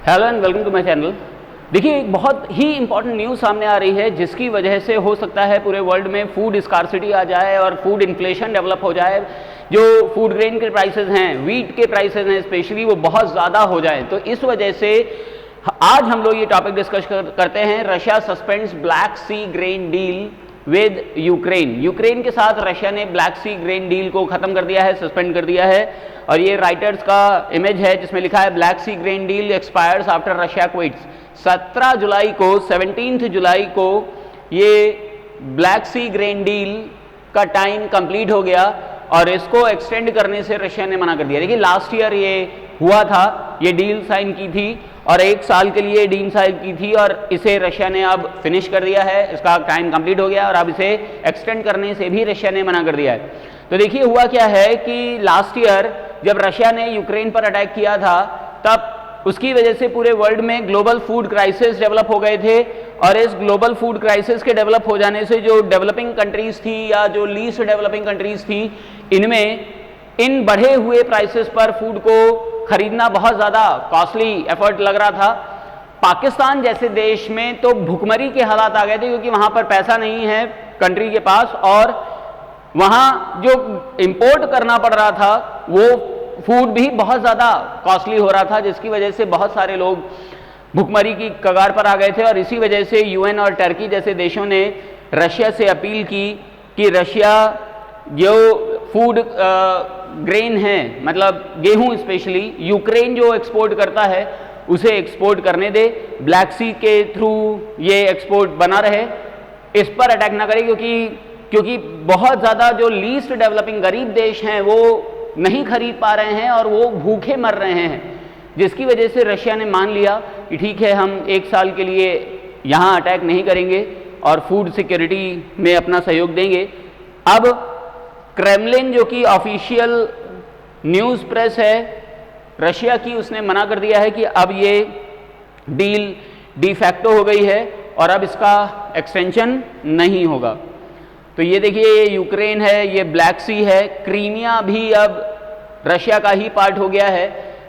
Hello and welcome to my channel. देखिए, एक बहुत ही इंपॉर्टेंट न्यूज़ सामने आ रही है जिसकी वजह से हो सकता है पूरे वर्ल्ड में फूड स्कार्सिटी आ जाए और फूड इन्फ्लेशन डेवलप हो जाए। जो फूड ग्रेन के प्राइसेस हैं, व्हीट के प्राइसेस हैं स्पेशली, वो बहुत ज़्यादा हो जाए। तो इस वजह से आज हम लोग ये टॉपिक डिस्कस करते हैं। Russia suspends Black Sea grain deal with Ukraine. Ukraine के साथ रशिया ने ब्लैक सी ग्रेन डील को ख़त्म कर दिया है, सस्पेंड कर दिया है। और ये राइटर्स का इमेज है जिसमें लिखा है Black Sea grain deal expires after Russia quits. 17 जुलाई को 17 जुलाई को ये ब्लैक सी ग्रेन डील का टाइम कंप्लीट हो गया और इसको एक्सटेंड करने से रशिया ने मना कर दिया। देखिए, लास्ट ईयर ये हुआ था, ये डील साइन की थी और 1 साल के लिए डील साइन की थी और इसे रशिया ने अब फिनिश कर दिया है। इसका टाइम कंप्लीट हो गया और अब इसे एक्सटेंड करने से भी रशिया ने मना कर दिया है। तो देखिए, हुआ क्या है कि लास्ट ईयर जब रशिया ने यूक्रेन पर अटैक किया था तब उसकी वजह से पूरे वर्ल्ड में ग्लोबल फूड क्राइसिस डेवलप हो गए थे और इस ग्लोबल फूड क्राइसिस के डेवलप हो जाने से जो डेवलपिंग कंट्रीज थी या जो लीस्ट डेवलपिंग कंट्रीज थी, इनमें इन बढ़े हुए प्राइसेस पर फूड को खरीदना बहुत ज़्यादा कॉस्टली एफर्ट लग रहा था। पाकिस्तान जैसे देश में तो भुखमरी के हालात आ गए थे क्योंकि वहाँ पर पैसा नहीं है कंट्री के पास और वहाँ जो इंपोर्ट करना पड़ रहा था वो फूड भी बहुत ज़्यादा कॉस्टली हो रहा था, जिसकी वजह से बहुत सारे लोग भुखमरी की कगार पर आ गए थे। और इसी वजह से यूएन और टर्की जैसे देशों ने रशिया से अपील की कि रशिया जो फूड ग्रेन है, मतलब गेहूं स्पेशली, यूक्रेन जो एक्सपोर्ट करता है उसे एक्सपोर्ट करने दे, ब्लैक सी के थ्रू ये एक्सपोर्ट बना रहे, इस पर अटैक ना करे क्योंकि बहुत ज़्यादा जो लीस्ट डेवलपिंग गरीब देश हैं वो नहीं खरीद पा रहे हैं और वो भूखे मर रहे हैं, जिसकी वजह से रशिया ने मान लिया कि ठीक है, हम 1 साल के लिए यहाँ अटैक नहीं करेंगे और फूड सिक्योरिटी में अपना सहयोग देंगे। अब क्रेमलिन जो कि ऑफिशियल न्यूज़ प्रेस है रशिया की, उसने मना कर दिया है कि अब ये डील डी फैक्टो हो गई है और अब इसका एक्सटेंशन नहीं होगा। तो ये देखिए, ये यूक्रेन है, ये ब्लैक सी है, क्रीमिया भी अब रशिया का ही पार्ट हो गया है।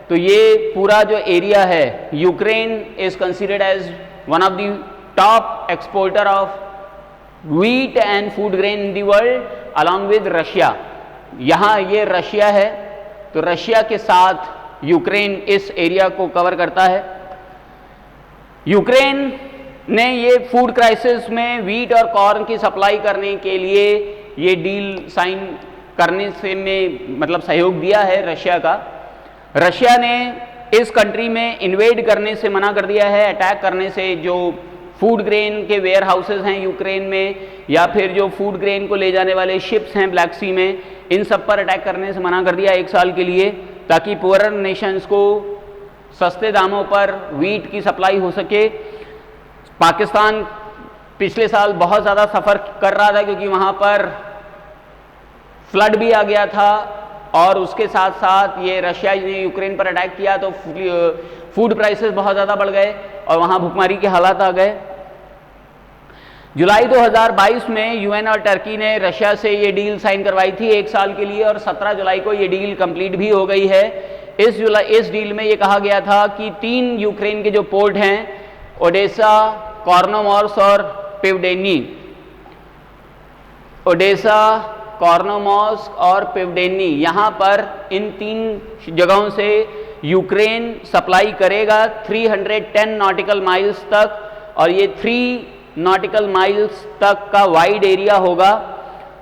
तो ये पूरा जो एरिया है, Ukraine is considered as one of the top exporter of wheat and food grain in the world along with Russia. यहाँ ये रशिया है, तो रशिया के साथ यूक्रेन इस एरिया को कवर करता है। यूक्रेन ने ये फूड क्राइसिस में व्हीट और कॉर्न की सप्लाई करने के लिए ये डील साइन करने से में मतलब सहयोग दिया है रशिया का। रशिया ने इस कंट्री में इन्वेड करने से मना कर दिया है, अटैक करने से। जो फूड ग्रेन के वेयर हाउसेज हैं यूक्रेन में या फिर जो फूड ग्रेन को ले जाने वाले शिप्स हैं ब्लैक सी में, इन सब पर अटैक करने से मना कर दिया 1 साल के लिए, ताकि पुअर नेशंस को सस्ते दामों पर व्हीट की सप्लाई हो सके। पाकिस्तान पिछले साल बहुत ज़्यादा सफ़र कर रहा था क्योंकि वहाँ पर फ्लड भी आ गया था और उसके साथ साथ ये रशिया ने यूक्रेन पर अटैक किया तो फूड प्राइसेस बहुत ज़्यादा बढ़ गए और वहाँ भुखमरी के हालात आ गए। जुलाई 2022 में यूएन और टर्की ने रशिया से ये डील साइन करवाई थी 1 साल के लिए और 17 जुलाई को ये डील कंप्लीट भी हो गई है। इस डील में ये कहा गया था कि 3 यूक्रेन के जो पोर्ट हैं, ओडेसा, कॉर्नोमॉर्स और पिवडेनी, ओडेसा, कॉर्नोमॉर्स और पिवडेनी, यहाँ पर इन 3 जगहों से यूक्रेन सप्लाई करेगा 310 नॉटिकल माइल्स तक और ये 3 नॉटिकल माइल्स तक का वाइड एरिया होगा।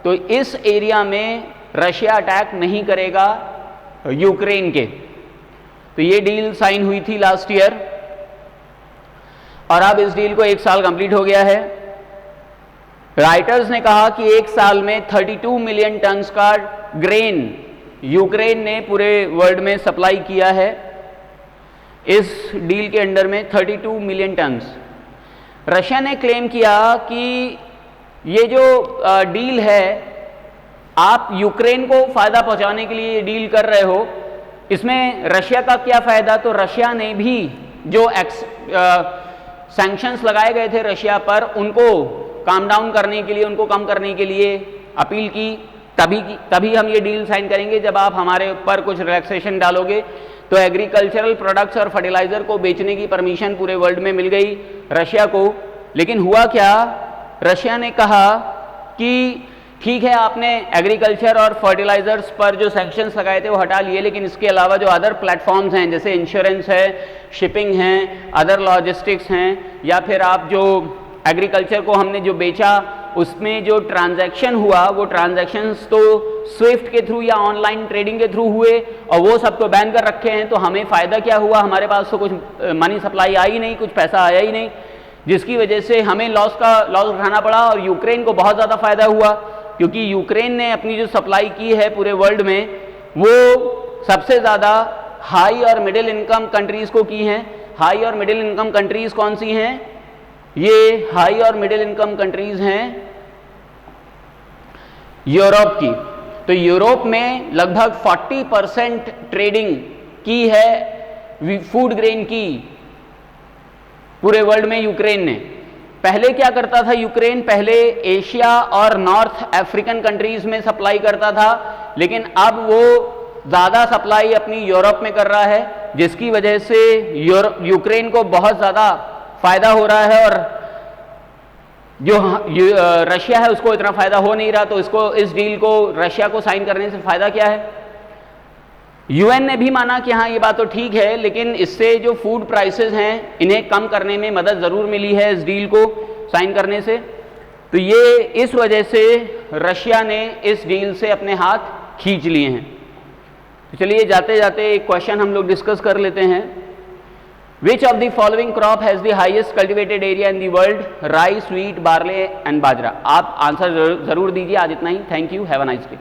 तो इस एरिया में रशिया अटैक नहीं करेगा यूक्रेन के। तो ये डील साइन हुई थी लास्ट ईयर और अब इस डील को 1 साल कंप्लीट हो गया है। राइटर्स ने कहा कि 1 साल में 32 मिलियन टन्स का ग्रेन यूक्रेन ने पूरे वर्ल्ड में सप्लाई किया है। इस डील के अंडर में 32 मिलियन टन्स। रशिया ने क्लेम किया कि ये जो डील है, आप यूक्रेन को फ़ायदा पहुंचाने के लिए ये डील कर रहे हो, इसमें रशिया का क्या फ़ायदा? तो रशिया ने भी जो सैंक्शंस लगाए गए थे रशिया पर, उनको काम डाउन करने के लिए, उनको कम करने के लिए अपील की। तभी हम ये डील साइन करेंगे जब आप हमारे ऊपर कुछ रिलैक्सेशन डालोगे। तो एग्रीकल्चरल प्रोडक्ट्स और फर्टिलाइजर को बेचने की परमिशन पूरे वर्ल्ड में मिल गई रशिया को। लेकिन हुआ क्या, रशिया ने कहा कि ठीक है आपने एग्रीकल्चर और फर्टिलाइजर्स पर जो सैंक्शंस लगाए थे वो हटा लिए, लेकिन इसके अलावा जो अदर प्लेटफॉर्म्स हैं जैसे इंश्योरेंस है, शिपिंग हैं, अदर लॉजिस्टिक्स हैं, या फिर आप जो एग्रीकल्चर को हमने जो बेचा उसमें जो ट्रांजैक्शन हुआ वो ट्रांजैक्शंस तो स्विफ्ट के थ्रू या ऑनलाइन ट्रेडिंग के थ्रू हुए और वो सब तो बैन कर रखे हैं। तो हमें फ़ायदा क्या हुआ, हमारे पास तो कुछ मनी सप्लाई आई नहीं, कुछ पैसा आया ही नहीं, जिसकी वजह से हमें लॉस उठाना पड़ा। और यूक्रेन को बहुत ज़्यादा फ़ायदा हुआ क्योंकि यूक्रेन ने अपनी जो सप्लाई की है पूरे वर्ल्ड में वो सबसे ज़्यादा हाई और मिडिल इनकम कंट्रीज़ को की हैं। हाई और मिडिल इनकम कंट्रीज़ कौन सी हैं, ये हाई और मिडिल इनकम कंट्रीज़ हैं यूरोप की। तो यूरोप में लगभग 40% ट्रेडिंग की है फूड ग्रेन की पूरे वर्ल्ड में यूक्रेन ने। पहले क्या करता था यूक्रेन, पहले एशिया और नॉर्थ अफ्रीकन कंट्रीज में सप्लाई करता था, लेकिन अब वो ज़्यादा सप्लाई अपनी यूरोप में कर रहा है, जिसकी वजह से यूक्रेन को बहुत ज़्यादा फ़ायदा हो रहा है और जो रशिया है उसको इतना फ़ायदा हो नहीं रहा। तो इसको, इस डील को रशिया को साइन करने से फ़ायदा क्या है, यूएन ने भी माना कि हाँ ये बात तो ठीक है, लेकिन इससे जो फूड प्राइसेस हैं इन्हें कम करने में मदद ज़रूर मिली है इस डील को साइन करने से। तो ये इस वजह से रशिया ने इस डील से अपने हाथ खींच लिए हैं। तो चलिए जाते जाते एक क्वेश्चन हम लोग डिस्कस कर लेते हैं। Which of the following crop has the highest cultivated area in the world, rice, wheat, barley and bajra. आप आंसर ज़रूर दीजिए। आज इतना ही, thank you, have a nice day.